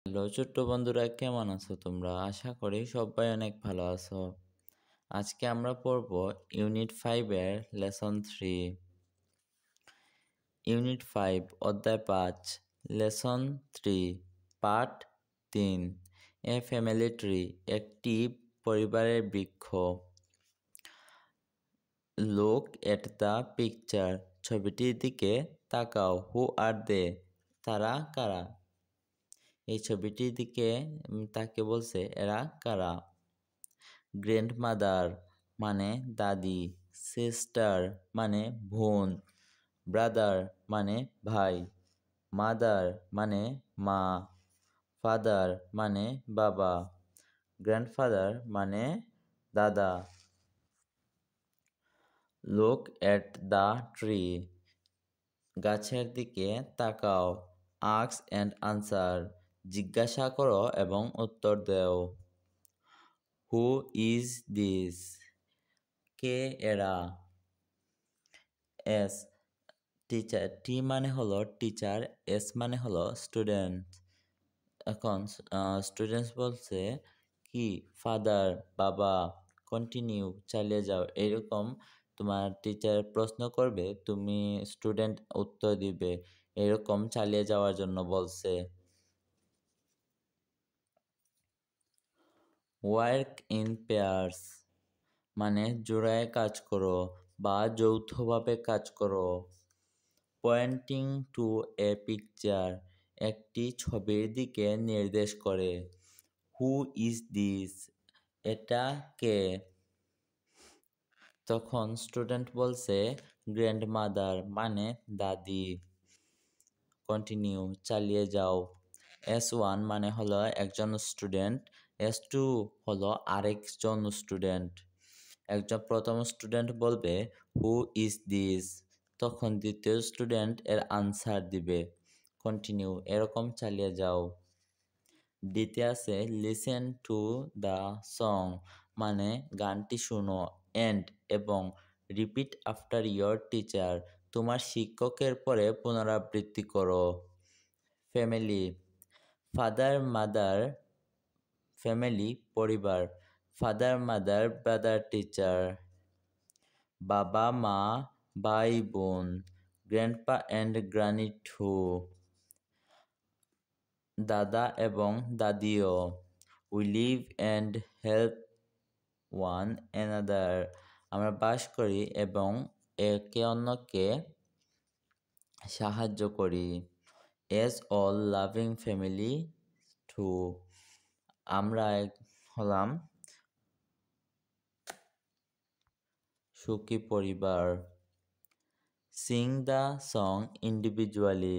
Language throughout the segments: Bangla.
হ্যালো ছোট্ট বন্ধুরা, কেমন আছো তোমরা? আশা করি সবাই অনেক ভালো আছো। আজকে আমরা পড়ব ইউনিট 5 এর লেসন 3। ইউনিট 5 অধ্যায় 5 লেসন 3 পার্ট 3 এ ফ্যামিলি ট্রি একটি পরিবারের বৃক্ষ। লুক এট দ্য পিকচার ছবিটির দিকে তাকাও। হু আর দে তারা কারা? এই ছবিটির দিকে তাকে বলছে এরা কারা। গ্র্যান্ডমাদার মানে দাদি, সিস্টার মানে বোন, ব্রাদার মানে ভাই, মাদার মানে মা, ফাদার মানে বাবা, গ্র্যান্ডফাদার মানে দাদা। লুক এট দ্য ট্রি গাছের দিকে তাকাও। আস্ক অ্যান্ড আনসার জিজ্ঞাসা করো এবং উত্তর দাও। হু ইজ দিস কে এরা? এস টিচার, টি মানে হলো টিচার, এস মানে হলো স্টুডেন্ট। এখন স্টুডেন্টস বলছে কি ফাদার বাবা, কন্টিনিউ চালিয়ে যাও, এরকম তোমার টিচার প্রশ্ন করবে, তুমি স্টুডেন্ট উত্তর দিবে, এরকম চালিয়ে যাওয়ার জন্য বলছে। ওয়ার্ক ইন পেয়ার্স মানে জোড়ায় কাজ করো বা যৌথভাবে কাজ করো। পয়েন্টিং টু এ পিকচার একটি ছবির দিকে নির্দেশ করে। হু ইজ দিস এটা কে? তখন স্টুডেন্ট বলছে গ্র্যান্ডমাদার মানে দাদি। কন্টিনিউ চালিয়ে যাও। S1 মানে হলো একজন স্টুডেন্ট, S2 হলো আরেকজন স্টুডেন্ট। একজন প্রথম স্টুডেন্ট বলবে হু ইজ দিস, তখন দ্বিতীয় স্টুডেন্ট এর আনসার দিবে। কন্টিনিউ এরকম চালিয়ে যাও। ডিতে আছে লিসেন টু দ্য সং মানে গানটি শুনো, এন্ড এবং রিপিট আফটার ইয়োর টিচার তোমার শিক্ষকের পরে পুনরাবৃত্তি করো। ফ্যামিলি ফাদার মাদার ফ্যামিলি পরিবার, ফাদার মাদার ব্রাদার টিচার, বাবা মা ভাই বোন, গ্র্যান্ডপা অ্যান্ড গ্রানি টু, দাদা এবং দাদিও। We live and help one another আমরা বাস করি এবং একে অন্যকে সাহায্য করি। As all loving family too আমরা হলাম সুখী পরিবার। সিং দ্য সং ইন্ডিভিজুয়ালি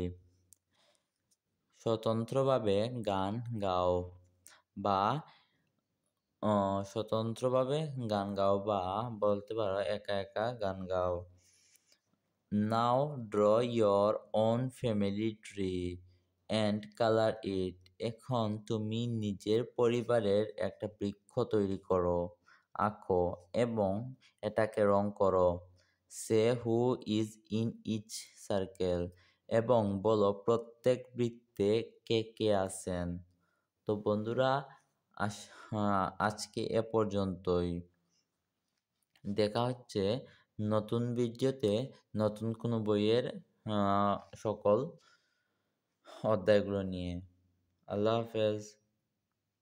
স্বতন্ত্রভাবে গান গাও বা স্বতন্ত্রভাবে গান গাও বা বলতে পারো একা একা গান গাও। Now draw your own family tree and colour it এখন তুমি নিজের পরিবারের একটা বৃক্ষ তৈরি করো, আঁকো এবং এটাকে রং করো। See who is in each circle এবং বলো প্রত্যেক বৃত্তে কে কে আছেন। তো বন্ধুরা, আজকে এ পর্যন্তই। দেখা হচ্ছে নতুন ভিডিওতে নতুন কোনো বইয়ের সকল অধ্যায়গুলো নিয়ে। আল্লাহ হাফেজ।